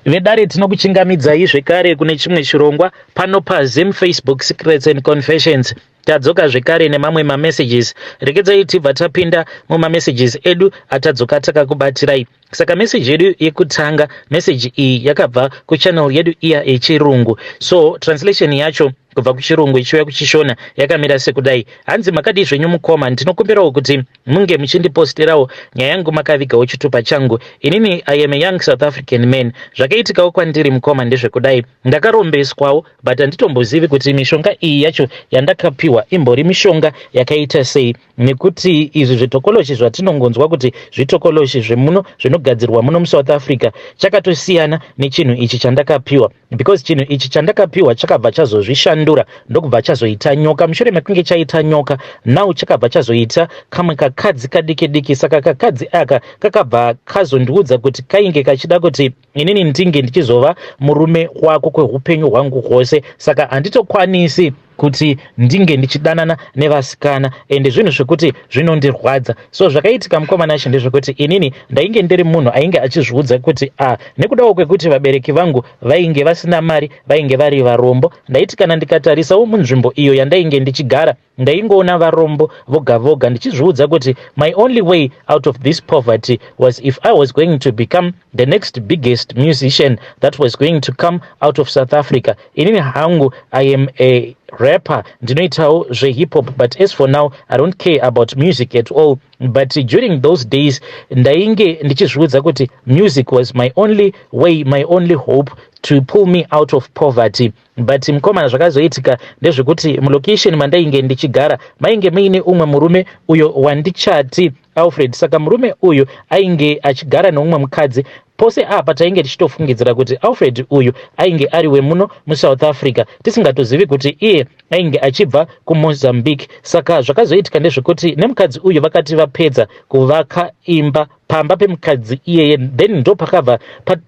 vedare tinokuchingamidzai zvekare kune chimwe chirongwa pano paZim Facebook Secrets and Confessions. Tadzoka zvekare nemamwe mamessages. Rekedzai tibva tapinda mumamessages edu atadzoka takakubatirai. Saka message yedu yekutanga, message iyi yakabva kuchannel yedu iya yechirungu. So translation yacho kubva kuchirungu ichiuya kuchishona yakamira sekudai: hanzi makadi zvenyu mukoma, ndinokumbirawo kuti munge muchindiposterawo nyaya yangu makavigawo chitupa changu. Inini I am a young South African man. Zvakaitikawo kwandiri mukoma ndezvekudai: ndakarombeswawo but handitombozivi kuti mishonga iyi yacho yandakapiwa imbori mishonga yakaita sei, nekuti izvi zvetokoloshi zvatinongonzwa kuti zvitokoloshi zvemuno zvinogadzirwa muno muSouth Africa chakatosiyana nechinhu ichi chandakapiwa, because chinhu ichi chandakapiwa chakabva chazozvishandura ndokubva chazoita nyoka. Mushure mekunge chaita nyoka, now chakabva chazoita kamwe kakadzi kadiki diki. Saka kakadzi aka kakabva kazondiudza kuti kainge kachida kuti inini ndinge ndichizova murume wako kweupenyu hwangu hwose, saka handitokwanisi kuti ndinge ndichidanana nevasikana, ende zvinhu zvekuti zvinondirwadza. So zvakaitika mukomana acho ndezvekuti inini ndainge ndiri munhu ainge achizviudza kuti nekudawo kwekuti vabereki vangu vainge vasina mari, vainge vari varombo, ndaiti kana ndikatarisawo munzvimbo iyo yandainge ndichigara ndaingoona varombo voga voga, ndichizviudza kuti my only way out of this poverty was if I was going to become the next biggest musician that was going to come out of South Africa. Inini hangu I am a rapper, ndinoitawo zve-hip hop, but as for now I don't care about music at all. But during those days ndainge ndichizviudza kuti music was my only way, my only hope to pull me out of poverty. But mukomana zvakazoitika ndezvekuti mulocation mandainge ndichigara mainge muine umwe murume uyo wandichati Alfred. Saka murume uyu ainge achigara neumwe mukadzi. Pose apa tainge tichitofungidzira kuti Alfred uyu ainge ari wemuno muSouth Africa, tisingatozivi kuti iye ainge achibva kuMozambique. Saka zvakazoitika ndezvekuti nemukadzi uyu vakati vapedza kuvaka imba pamba pemukadzi iyeye, then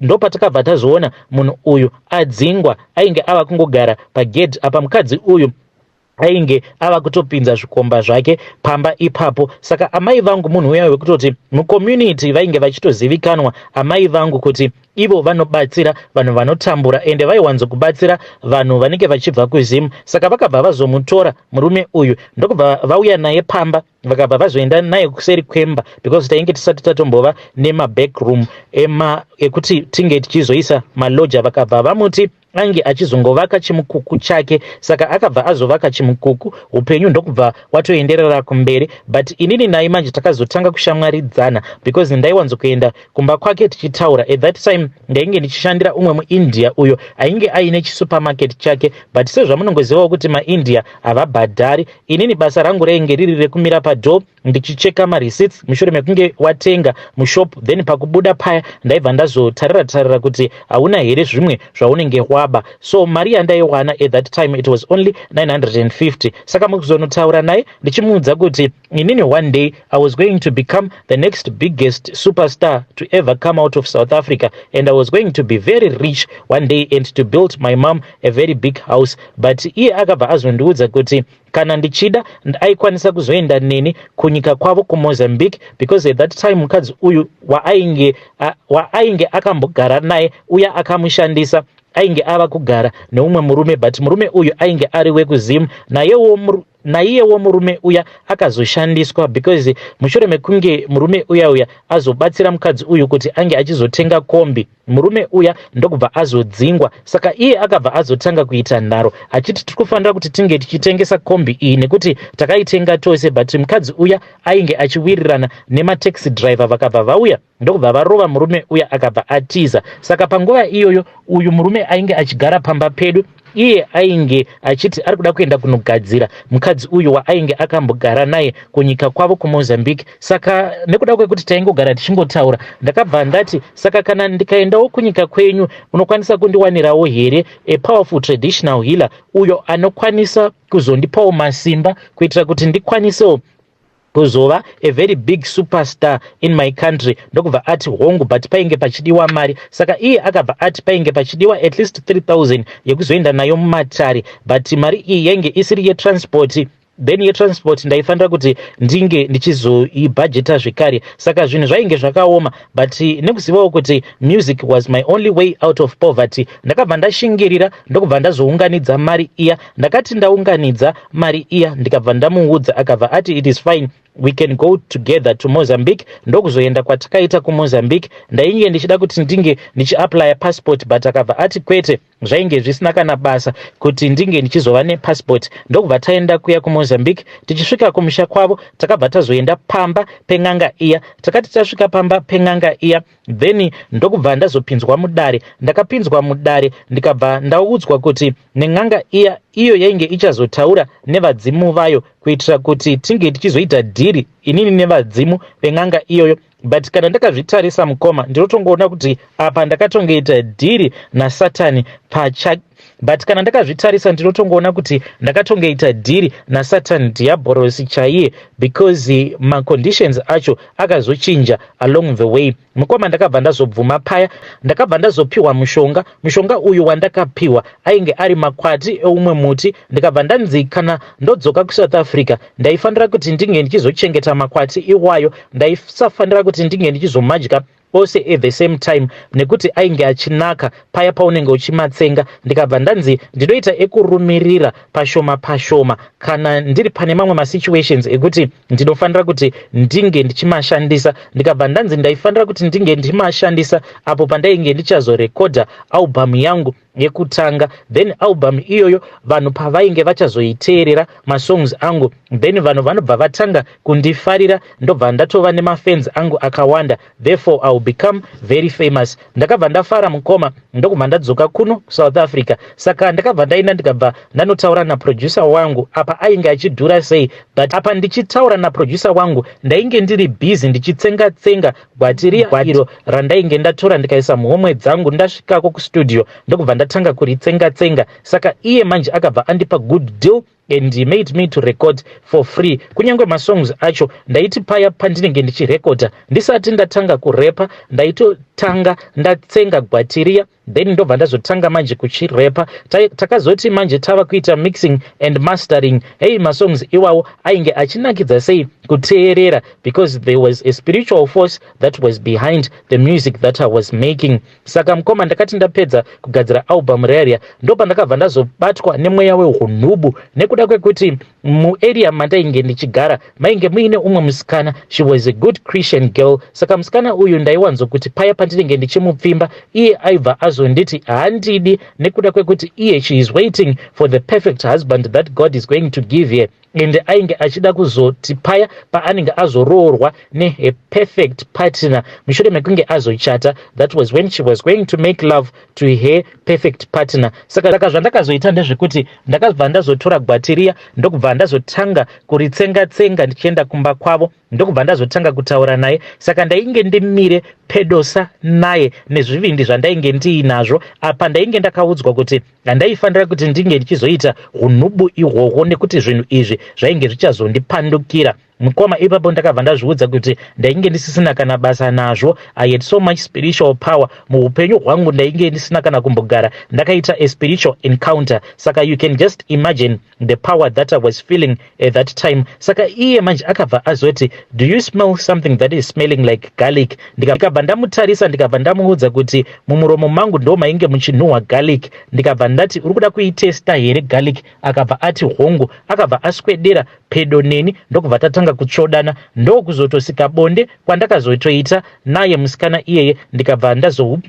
ndo patakabva tazoona munhu uyu adzingwa, ainge ava kungogara pagedhi apa. Mukadzi uyu ainge ava kutopinza zvikomba zvake pamba ipapo. Saka amai vangu munhu uya wekutoti mucommunity vainge vachitozivikanwa amai vangu kuti ivo vanobatsira vanhu vanotambura, ende vaiwanzokubatsira vanhu vanenge vachibva kuZim. Saka vakabva vazomutora murume uyu ndokubva vauya naye pamba, vakabva vazoenda naye kuseri kwemba, because tainge tisati tatombova nemabackroom ekuti tinge tichizoisa maloja. Vakabva vamuti ange achizongovaka chimukuku chake, saka akabva azovaka chimukuku, upenyu ndokubva watoenderera kumberi. But inini naye manje takazotanga kushamwaridzana, because ndaiwanzokuenda kumba kwake tichitaura. At that time ndainge ndichishandira umwe muIndia uyo ainge aine chisupermarket chake, but sezvamunongozivawo kuti maIndia havabhadhari, inini basa rangu rainge riri rekumira padoo ndichicheka mareceipts mushure mekunge watenga mushop, then pakubuda paya ndaibva ndazotarira kuti hauna here zvimwe zvaunenge waba. So mari yandaiwana at that time it was only 950. Saka mukuzonotaura naye ndichimuudza kuti inini one day I was going to become the next biggest superstar to ever come out of South Africa, and I was going to be very rich one day and to build my mom a very big house. But iye akabva azondiudza kuti kana ndichida aikwanisa kuzoenda neni kunyika kwavo kuMozambique, because at that time mukadzi uyu waainge akambogara naye uya akamushandisa ainge ava kugara neumwe murume, but murume uyu ainge ari wekuZim. Naiyewo murume uya akazoshandiswa, because mushure mekunge murume uya azobatsira mukadzi uyu kuti ange achizotenga kombi, murume uya ndokubva azodzingwa. Saka iye akabva azotanga kuita nharo achiti tikufanira kuti tinge tichitengesa kombi iyi nekuti takaitenga tose, but mukadzi uya ainge achiwirirana nemataxi driver. Vakabva vauya ndokubva varova murume uya akabva atiza. Saka panguva iyoyo uyu murume ainge achigara pamba pedu, iye ainge achiti ari kuda kuenda kunogadzira mukadzi uyu waainge akambogara naye kunyika kwavo kuMozambique. Saka nekuda kwekuti taingogara tichingotaura, ndakabva ndati saka kana ndikaendawo kunyika kwenyu unokwanisa kundiwanirawo here a powerful traditional healer uyo anokwanisa kuzondipawo masimba kuitira kuti ndikwanisewo kuzova a very big superstar in my country. Ndokubva ati hongu, but painge pachidiwa mari. Saka iye akabva ati painge pachidiwa at least 3000 yekuzoenda nayo mumatare, but mari iyi yenge isiri yetransport then yetransport ndaifanira kuti ndinge ndichizoibhajeta zvekare. Saka zvinhu zvainge zvakaoma, but nekuzivawo kuti music was my only way out of poverty, ndakabva ndashingirira ndokubva ndazounganidza mari iya. Ndakati ndaunganidza mari iya ndikabva ndamuudza, akabva ati it is fine, we can go together to Mozambique. Ndokuzoenda kwatakaita kuMozambique. Ndainge ndichida kuti ndinge ndichiapply passport, but akabva ati kwete, zvainge zvisina kana basa kuti ndinge ndichizova nepassport. Ndokubva taenda kuya kuMozambique. Tichisvika kumusha kwavo takabva tazoenda pamba peng'anga iya. Takati tasvika pamba peng'anga iya, then ndokubva ndazopinzwa mudare. Ndakapinzwa mudare ndikabva ndaudzwa kuti neng'anga iya iyo yainge ichazotaura nevadzimu vayo kuitira kuti tinge tichizoita dhiri inini nevadzimu veng'anga iyoyo. But kana ndakazvitarisa mukoma, ndinotongoona kuti apa ndakatongoita dhiri naSatani pachake. But kana ndakazvitarisa ndinotongoona kuti ndakatongoita dhiri naSatani Diabolos chaiye, because maconditions acho akazochinja along the way. Mukoma ndakabva ndazobvuma paya, ndakabva ndazopiwa mushonga uyu wandakapiwa ainge ari makwati eumwe muti. Ndikabva ndanzi kana ndodzoka kuSouth Africa ndaifanira kuti ndinge ndichizochengeta makwati iwayo, ndaisafanira kuti ndinge ndichizomadya ose at the same time, nekuti ainge achinaka paya paunenge uchimatsenga. Ndikabva ndanzi ndinoita ekurumirira pashoma kana ndiri pane mamwe masituations ekuti ndinofanira kuti ndinge ndichimashandisa. Ndikabva ndanzi ndaifanira kuti ndinge ndichimashandisa apo pandainge ndichazorekodha album yangu yekutanga. Then album iyoyo vanhu pavainge vachazoiteerera masongs angu, then vanhu vanobva vatanga kundifarira, ndobva ndatova nemafans angu akawanda, therefore I will become very famous. Ndakabva ndafara mukoma ndokubva ndadzoka kuno South Africa. Saka ndakabva ndaenda ndikabva ndanotaura naproducer wangu apa ainge achidhura sei, but apa ndichitaura naproducer wangu ndainge ndiri busy ndichitsenga gwatiriya iro randainge ndatora ndikaisa muhomwe dzangu. Ndasvikako kustudio ndokubva ndatanga kuritsenga. Saka iye manje akabva andipa good deal and he made me to record for free. Kunyangwe masongs acho ndaiti paya pandinenge ndichirekodha ndisati ndatanga kurepa, ndaitotanga ndatsenga gwatiriya, then ndobva ndazotanga manje kuchirepa. Takazoti manje tava kuita mixing and mastering. Hey, masongs iwawo ainge achinakidza sei kuteerera, because there was a spiritual force that was behind the music that I was making. Saka mukoma ndakati ndapedza kugadzira album rariya ndopa ndakabva ndazobatwa nemweya wehunhubu, nekuda kwekuti muarea mandainge ndichigara mainge muine umwe musikana, she was a good Christian girl. Saka musikana uyu ndaiwanzo kuti paya pandinenge ndichimupfimba iye aibva azonditi handidi, nekuda kwekuti iye she is waiting for the perfect husband that God is going to give her. And ainge achida kuzoti paya paanenge azoroorwa a perfect partner mushure mekunge azochata, that was when she was going to make love to her perfect partner. Saka zvandakazoita ndezvekuti ndakabva ndazotora gwatiriya ndokubva ndazotanga kuritsenga ndichienda kumba kwavo, ndokubva ndazotanga kutaura naye. Saka ndainge ndimire pedosa naye nezvivindi zvandainge ndiinazvo. Apa ndainge ndakaudzwa kuti handaifanira kuti ndinge ndichizoita hunhubu ihwohwo, nekuti zvinhu izvi zvainge zvichazondipandukira. Mukoma ipapo ndakabva ndazviudza kuti ndainge ndisisina kana basa nazvo. I had so much spiritual power muupenyu hwangu, ndainge ndisina kana kumbogara ndakaita a spiritual encounter. Saka you can just imagine the power that I was feeling at that time. Saka iye manje akabva azoti, do you smell something that is smelling like garlic? Ndikabva ndamutarisa ndikabva ndamuudza kuti mumuromo mangu ndo mainge muchinhuhwa garlic. Ndikabva ndati uri kuda kuitesta here garlic? Akabva ati hongu. Akabva aswedera pedo neni ndokubva tatanga kutsvodana, ndokuzotosika bonde kwandakazotoita naye musikana iyeye.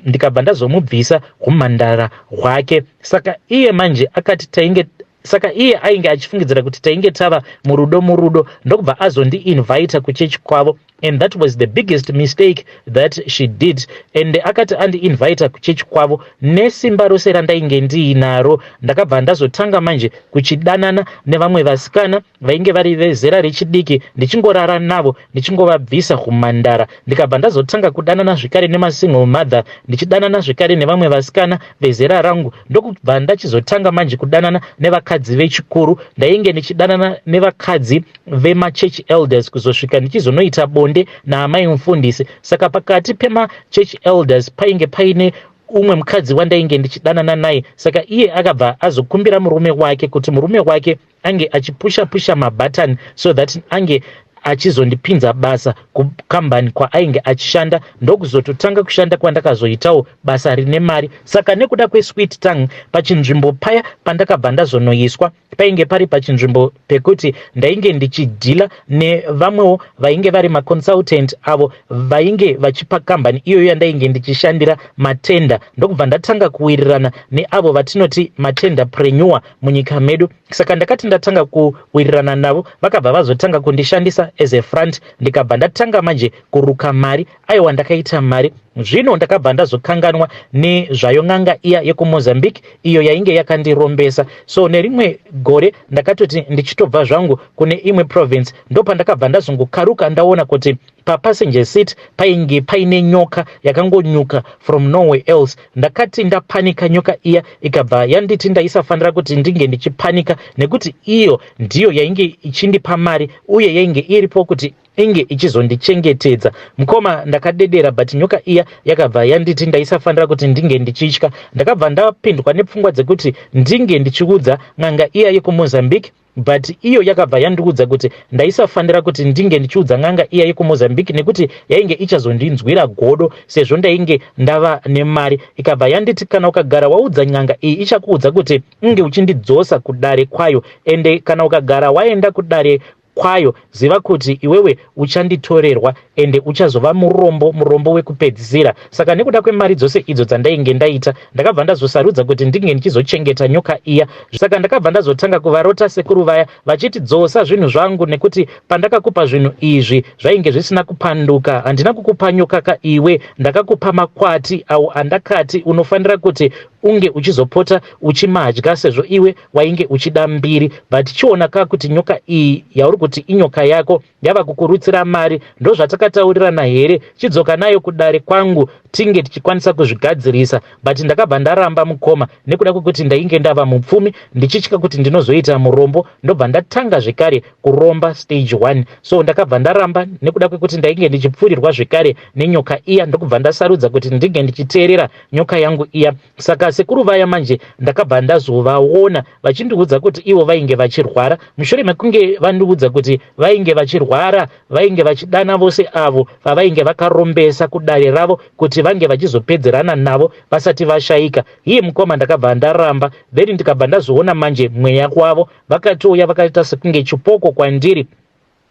Ndikabva ndazomubvisa humhandara hwake. Saka iye manje akati saka iye ainge achifungidzira kuti tainge tava murudo ndokubva azondi-invita kuchechi kwavo, and that was the biggest mistake that she did. And akati andi-invita kuchechi kwavo nesimba rose randainge ndiinaro, ndakabva ndazotanga manje kuchidanana nevamwe vasikana vainge vari vezera rechidiki, ndichingorara navo ndichingovabvisa humhandara. Ndikabva ndazotanga kudanana zvikare nemasingle mother, ndichidanana zvikare nevamwe vasikana vezera rangu, ndokubva ndachizotanga manje kudanana nevakadzi vechikuru. Ndainge ndichidanana nevakadzi vemachurch elders kuzosvika ndichizonoita bonde naamai mufundisi. Saka pakati pemachurch elders painge paine umwe mukadzi wandainge ndichidanana naye. Saka iye akabva azokumbira murume wake kuti murume wake ange achipusha mabhatani so that ange achizondipinza basa kukambani kwaainge achishanda, ndokuzototanga kushanda kwandakazoitawo basa rine mari. Saka nekuda kwesweet tongue pachinzvimbo paya pandakabva ndazonoiswa painge pari pachinzvimbo pekuti ndainge ndichidhila nevamwewo vainge vari maconsultant avo vainge vachipa kambani iyoyo yandainge ndichishandira matenda, ndokubva ndatanga kuwirirana neavo vatinoti matendapreneur munyika medu. Saka ndakati ndatanga kuwirirana navo vakabva vazotanga kundishandisa as a front, ndikabva ndatanga manje kuruka mari. Aiwa, ndakaita mari. Zvino ndakabva ndazokanganwa nezvayo n'anga iya yekumozambique iyo yainge yakandirombesa. So nerimwe gore ndakatoti ndichitobva zvangu kune imwe province, ndopandakabva ndazongokaruka ndaona kuti papassenger seat painge paine nyoka yakangonyuka from nowhere else. Ndakati ndapanika, nyoka iya ikabva yanditi ndaisafanira kuti ndinge ndichipanika nekuti iyo ndiyo yainge ichindipa mari uye yainge iripo kuti inge ichizondichengetedza. Mukoma ndakadedera, but nyoka iya yakabva yanditi ndaisafanira kuti ndinge ndichitya. Ndakabva ndapindwa nepfungwa dzekuti ndinge ndichiudza n'anga iya yekumozambique, but iyo yakabva yandiudza kuti ndaisafanira kuti ndinge ndichiudza n'anga iya yekumozambique nekuti yainge ichazondinzwira godo sezvo ndainge ndava nemari. Ikabva yanditi kana ukagara waudza n'anga iyi ichakuudza kuti unge uchindidzosa kudare kwayo, ende kana ukagara waenda kudare kwayo ziva kuti iwewe uchanditorerwa ende uchazova murombo wekupedzisira. Saka nekuda kwemari dzose idzo dzandainge ndaita, ndakabva ndazosarudza kuti ndinge ndichizochengeta nyoka iya. Saka ndakabva ndazotanga kuvarota sekuru vaya vachiti dzosa zvinhu zvangu, nekuti pandakakupa zvinhu izvi zvainge zvisina kupanduka. Handina kukupa nyoka ka iwe, ndakakupa makwati awo andakati unofanira kuti unge uchizopota uchimadya sezvo iwe wainge uchida mbiri. But chiona ka kuti nyoka iyi yauri kuti inyoka yako yava kukurutsira mari, ndozvatakataurirana here chidzoka nayo kudare kwangu tinge tichikwanisa kuzvigadzirisa. But ndakabva ndaramba mukoma nekuda kwekuti ndainge ndava mupfumi ndichitya kuti ndinozoita murombo, ndobva ndatanga zvekare kuromba stage 1. So ndakabva ndaramba nekuda kwekuti ndainge ndichipfurirwa zvekare nenyoka iya, ndokubva ndasarudza kuti ndinge ndichiteerera nyoka yangu iya. Saka sekuru vaya manje ndakabva ndazovaona vachindiudza kuti ivo vainge vachirwara. Mushure mekunge vandiudza kuti vainge vachirwara, vainge vachidana vose avo vavainge vakarombesa kudare ravo kuti vange vachizopedzerana navo vasati vashayika. Iye mukoma ndakabva ndaramba, then ndikabva ndazoona manje mweya kwavo vakatouya vakaita sekunge chipoko kwandiri,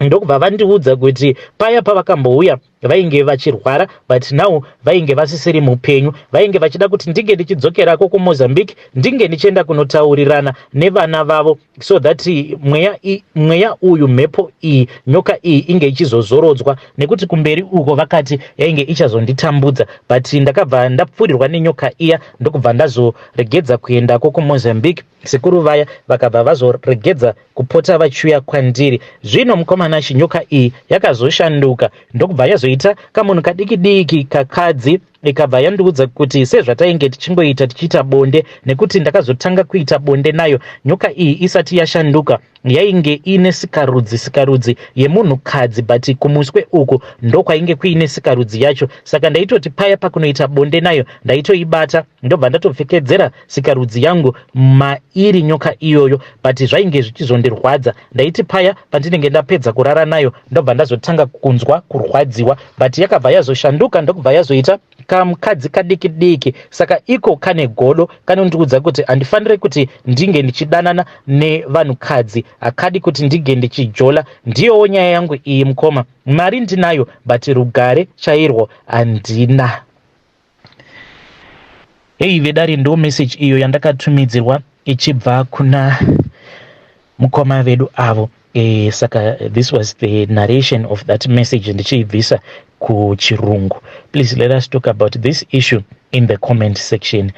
ndokubva vandiudza kuti paya pavakambouya vainge vachirwara, but now vainge vasisiri mupenyu. Vainge vachida kuti ndinge ndichidzokerako kuMozambique, ndinge ndichienda kunotaurirana nevana vavo so that mweya uyu, mhepo iyi, nyoka iyi inge ichizozorodzwa, nekuti kumberi uko vakati yainge ichazonditambudza. But ndakabva ndapfurirwa nenyoka iya, ndokubva ndazoregedza kuendako kuMozambique. Sekuru vaya vakabva vazoregedza kupota vachiuya kwandiri. Zvino mukomana nyoka iyi yakazoshanduka, ndokubva yazoita kamunhu kadiki kakadzi. Ikabva yandiudza kuti sezvatainge tichingoita tichiita bonde, nekuti ndakazotanga kuita bonde nayo, nyoka iyi isati yashanduka yainge ine sikarudzi yemunhukadzi, but kumuswe uku ndokwainge kuine sikarudzi yacho. Saka ndaitoti paya pakunoita bonde nayo ndaitoibata, ndobva ndatopfekedzera sikarudzi yangu mairi nyoka iyoyo, but zvainge zvichizondirwadza. Ndaiti paya pandinenge ndapedza kurara nayo ndobva ndazotanga kunzwa kurwadziwa, but yakabva yazoshanduka, ndokubva yazoita kamukadzi kadiki. Saka iko kane godo kanondiudza kuti handifanire kuti ndinge ndichidanana nevanhukadzi, akadi kuti ndinge ndichijola. Ndiyowo nyaya yangu iyi mukoma. Mari ndinayo, but rugare chairwo handina. Hei vedari, ndo message iyo yandakatumidzirwa ichibva kuna mukoma vedu avo. Saka this was the narration of that message ndichibvisa kuchirungu. Please let us talk about this issue in the comment section.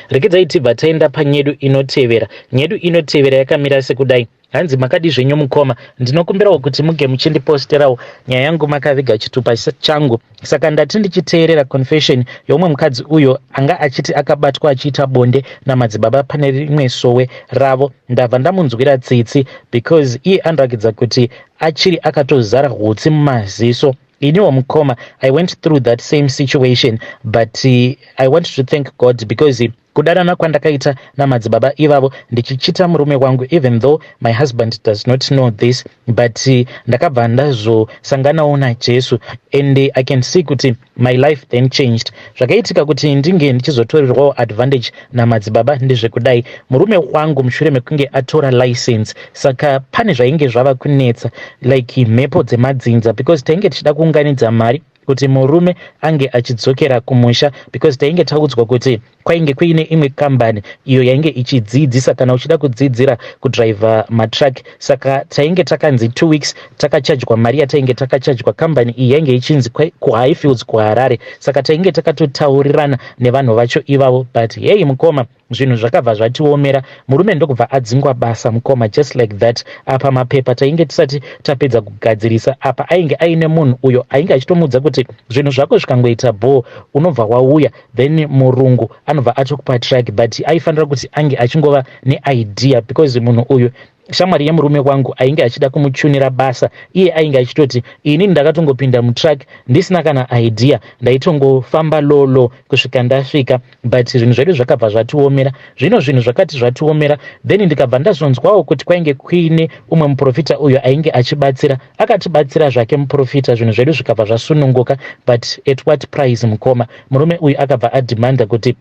Rekedzai tibva taenda panyedu inotevera. Nyedu inotevera yakamira sekudai. Hanzi makadi zvenyu mukoma, ndinokumbirawo kuti muge muchindiposterawo nyaya yangu makaviga chitupa changu. Saka ndati ndichiteerera confession yomwe mukadzi uyo anga achiti akabatwa achiita bonde namadzibaba pane rimwe sowe ravo. Ndabva ndamunzwira tsitsi because iye anoratidza kuti achiri akatozara hutsi mumaziso iniwo mukoma, I went through that same situation, but I want to thank God because kudanana kwandakaita namadzibaba ivavo ndichichita murume wangu, even though my husband does not know this, but ndakabva ndazosanganawo naJesu and I can see kuti my life then changed. Zvakaitika kuti ndinge ndichizotorerwawo advantage namadzibaba ndezvekudai, murume wangu mushure mekunge atora license, saka pane zvainge zvava kunetsa like mhepo dzemadzinza, because tainge tichida kuunganidza mari kuti murume ange achidzokera kumusha, because tainge taudzwa kuti kwainge kuine imwe kambani iyo yainge ichidzidzisa kana uchida kudzidzira kudriver matrack, saka tainge takanzi 2 weeks takachajwa mari yatainge takachajwa. Kambani iyi yainge ichinzi kuHighfields kuHarare, saka tainge takatotaurirana nevanhu vacho ivavo, but hey mukoma, zvinhu zvakabva zvatiomera. Murume ndokubva adzingwa basa mukoma, just like that. Apa mapepa tainge tisati tapedza kugadzirisa, apa ainge aine munhu uyo ainge achitomudza kuti zvinhu zvako zvikangoita bho unobva wauya, then murungu anobva atokupa track, but aifanira kuti ange achingova neidea, because munhu uyu shamwari yemurume wangu ainge achida kumuchunira basa. Iye ainge achitoti ini ndakatongopinda mutrack ndisina kana idea, ndaitongofamba lolo kusvika ndasvika, but zvinhu zvedu zvakabva zvatiomera. Zvino zvinhu zvakati zvatiomera, then ndikabva ndazonzwawo kuti kwainge kuine umwe muprofita uyo ainge achibatsira, akatibatsira zvake muprofita, zvinhu zvedu zvikabva zvasununguka, but at what price mukoma. Murume uyu akabva adhimanda kuti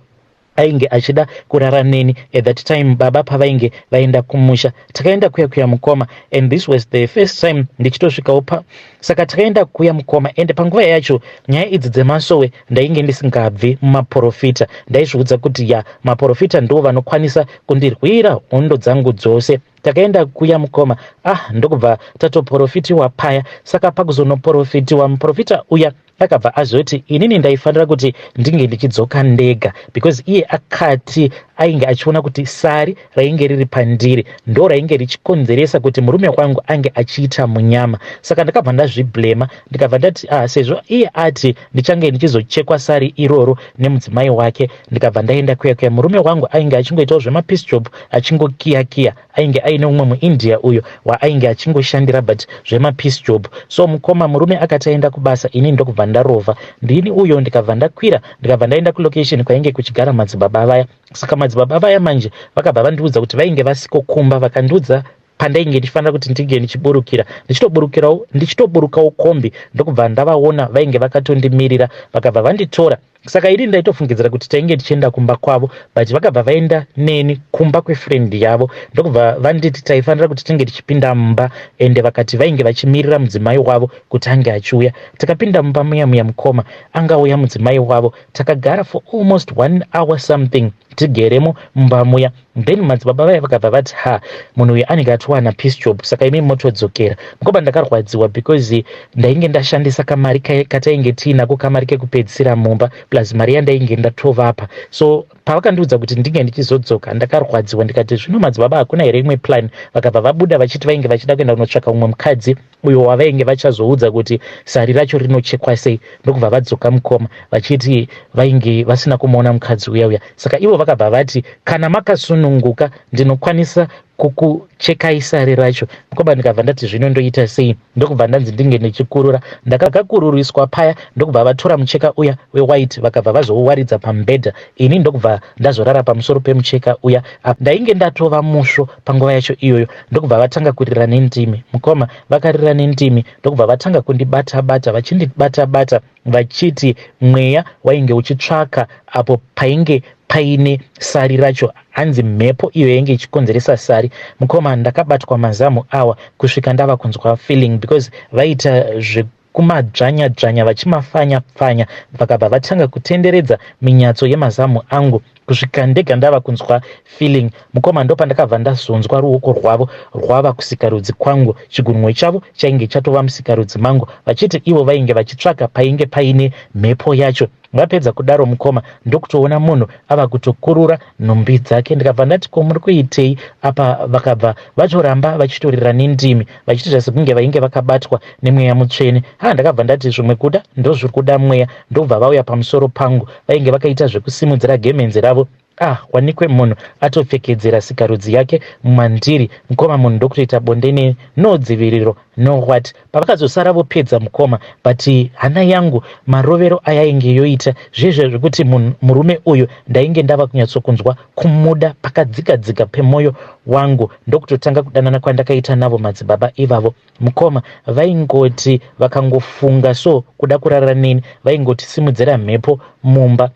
ainge achida kurara neni. At that time baba pavainge vaenda kumusha, takaenda kuya mukoma, and this was the first time ndichitosvikawo pa, saka takaenda kuya mukoma, and panguva yacho nyaya idzi dzemasowe ndainge ndisingabvi mumaprofita. Ndaizviudza kuti ya maprofita ndo vanokwanisa kundirwira hondo dzangu dzose. Takaenda kuya mukoma, ndokubva tatoprofitiwa paya. Saka pakuzonoprofitiwa muprofita uya akabva azoti inini ndaifanira kuti ndinge ndichidzoka ndega, because iye akati ainge achiona kuti sari rainge riri pandiri ndo rainge richikonzeresa kuti murume wangu ange achiita munyama. Saka ndakabva ndazviblema, ndikabva ndati sezvo iye ati ndichange ndichizochekwa sari iroro nemudzimai wake, ndikabva ndaenda kuya. Murume wangu ainge achingoitawo zvemapeace job, achingokiya, ainge aine umwe muIndia uyo waainge achingoshandira, but zvemapeace job. So mukoma, murume akati aenda kubasa, ini ndokubva ndarova ndini uyo, ndikabva ndakwira, ndikabva ndaenda kulocation kwainge kuchigara madzibaba vaya. Saka madzibaba vaya manje vakabva vandiudza kuti vainge vasikokumba, vakandiudza pandainge ndifanira kuti ndinge ndichiburukira, ndichitoburukawo kombi. Ndokubva ndavaona vainge vakatondimirira, vakabva vanditora. Saka ini ndaitofungidzira kuti tainge tichienda kumba kwavo, but vakabva vaenda neni kumba kwefriend yavo. Ndokubva vanditi taifanira kuti tinge tichipinda mumba, ende vakati vainge vachimirira mudzimai wavo kuti ange achiuya. Takapinda mumba muya mukoma, angauya mudzimai wavo, takagara for almost 1 hour something tigeremo mumba muya. Then madzibaba vaya vakabva vati munhu uyu anenge atowana peace job, saka imi motodzokera. Mukoma ndakarwadziwa because ndainge ndashandisa kamari katainge tiinako, kamari kekupedzisira mumba plus mari yandainge ndatovapa. So pavakandiudza kuti ndinge ndichizodzoka ndakarwadziwa, ndikati zvino madzibaba hakuna here imwe plan. Vakabva vabuda vachiti vainge vachida kuenda kunotsvaka umwe mukadzi uyo wavainge vachazoudza kuti sari racho rinochekwa sei. Ndokubva vadzoka mukoma vachiti vainge vasina kumuona mukadzi uya. Saka ivo vakabva vati kana makasununguka ndinokwanisa kukuchekai sari racho. Mukoma ndikabva ndati zvino ndoita sei? Ndokubva ndanzi ndinge ndichikurura. Ndakakakururiswa paya, ndokubva vatora mucheka uya wewhite vakabva vazouwaridza pamubhedha. Ini ndokubva ndazorara pamusoro pemucheka uya. Ndainge ndatova musvo panguva yacho iyoyo. Ndokubva vatanga kurira nendimi. Mukoma vakarira nendimi, ndokubva vatanga kundibata-bata, vachindibata-bata vachiti mweya wainge uchitsvaka apo painge paine sari racho, hanzi mhepo iyo yainge ichikonzeresa sari. Mukoma ndakabatwa mazamu awa kusvika ndava kunzwa feeling, because vaita kumadzvanya-dzvanya vachimafanya-pfanya, vakabva vatanga kutenderedza minyatso yemazamu angu kusvika ndega ndava kunzwa feeling. Mukoma ndopandakabva ndazonzwa ruoko rwavo rwava kusikarudzi kwangu, chigunwe chavo chainge chatova musikarudzi mangu, vachiti ivo vainge vachitsvaka painge paine mhepo yacho. Vapedza kudaro mukoma ndokutoona munhu ava kutokurura nhumbi dzake. Ndikabva ndati ko muri kuitei apa? Vakabva vatoramba vachitorira nendimi vachitiita sekunge vainge vakabatwa nemweya mutsvene. Ndakabva ndati zvimwe kuda ndozviri kuda mweya. Ndobva vauya pamusoro pangu, vainge vakaita zvekusimudzira gemenzi ravo wanikwe munhu atopfekedzera sikarudzi yake mumandiri, mukoma munhu ndokutoita bonde nodziviriro no what. Pavakazosara vopedza mukoma, but hana yangu marovero ayainge yoita zvezvo zvekuti murume uyu ndainge ndava kunyatsokunzwa kumuda pakadzikadzika pemwoyo wangu, ndokutotanga kudanana kwandakaita navo madzibaba ivavo. Mukoma vaingoti vakangofunga so kuda kurara neni vaingoti simudzira mhepo mumba,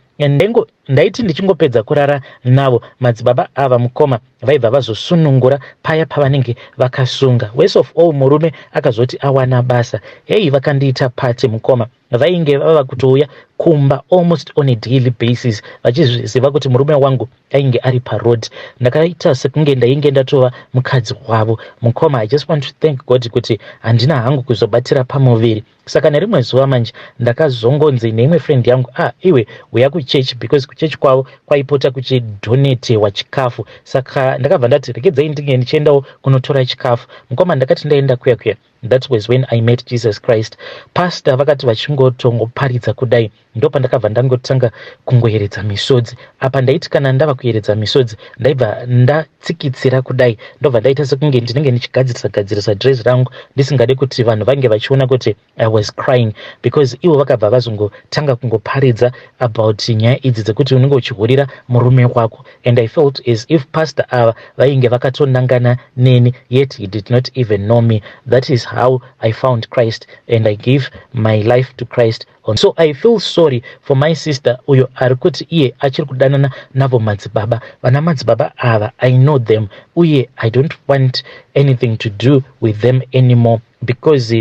ndaiti ndichingopedza kurara navo madzibaba ava mukoma vaibva vazosunungura paya pavanenge vakasunga. Worst of all, murume akazoti awana basa, hei vakandiita pati mukoma. Vainge vava kutouya kumba almost on a daily basis vachiziva kuti murume wangu ainge ari parod. Ndakaita sekunge ndainge ndatova mukadzi wavo mukoma. I just want to thank God kuti handina hangu kuzobatira pamuviri. Saka nerimwe zuva manje ndakazongonzi neimwe friend yangu, iwe uya kuchechi, because kuchechi kwavo kwaipota kuchidonetewa chikafu. Saka ndakabva ndati regedzai ndinge ndichiendawo kunotora chikafu. Mukoma ndakati ndaenda kuya. That was when I met Jesus Christ. Pastor vakati vachingotongoparidza kudai, ndo pandakabva ndangotanga kungoyeredza misodzi. Apa ndaiti kana ndava kuyeredza misodzi ndaibva ndatsikitsira kudai, ndobva ndaita sekunge ndinenge ndichigadzirisa dress rangu ndisingade kuti vanhu vange vachiona kuti I was crying, because ivo vakabva vazongotanga kungoparidza about nyaya idzi dzekuti unenge uchihurira murume wako. And I felt as if pastor ava vainge vakatonangana neni, yet he did not even know me. That is how I found Christ and I gave my life to Christ. So I feel sorry for my sister uyo arikuti iye achiri kudanana navo madzibaba. Vana madzibaba ava I know them, uye I don't want anything to do with them anymore, because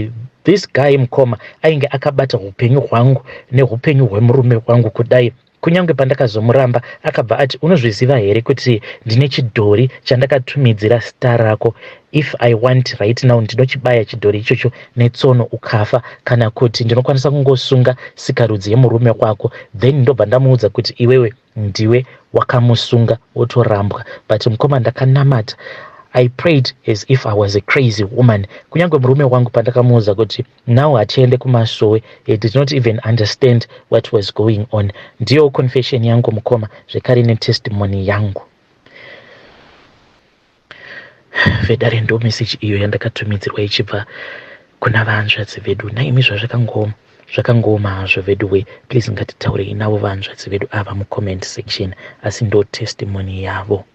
this guy mukoma ainge akabata upenyu hwangu neupenyu hwemurume wangu kudai. Kunyange pandakazomuramba akabva ati, unozviziva here kuti ndine chidhori chandakatumidzira star rako. If I want right now ndinochibaya chidhori ichocho netsono ukafa, kana kuti ndinokwanisa kungosunga sikarudzi yemurume wako. Then ndobva ndamuudza kuti iwewe ndiwe wakamusunga wotorambwa. But mukoma ndakanamata. I prayed as if I was a crazy woman. Kunyange murume wangu pandakamuudza kuti now hatiende kumasowe, he did not even understand what was going on. Ndiyo confession yangu mukoma, zvekare netestimony yangu. Vedare ndo message iyo yandakatumidzirwa ichibva kuna vanzvadzi vedu. Naimi zvakangoma hazvo vedu we. Please ngatitaurei navo vanzvadzi vedu ava mucomment section, asi ndo testimony yavo.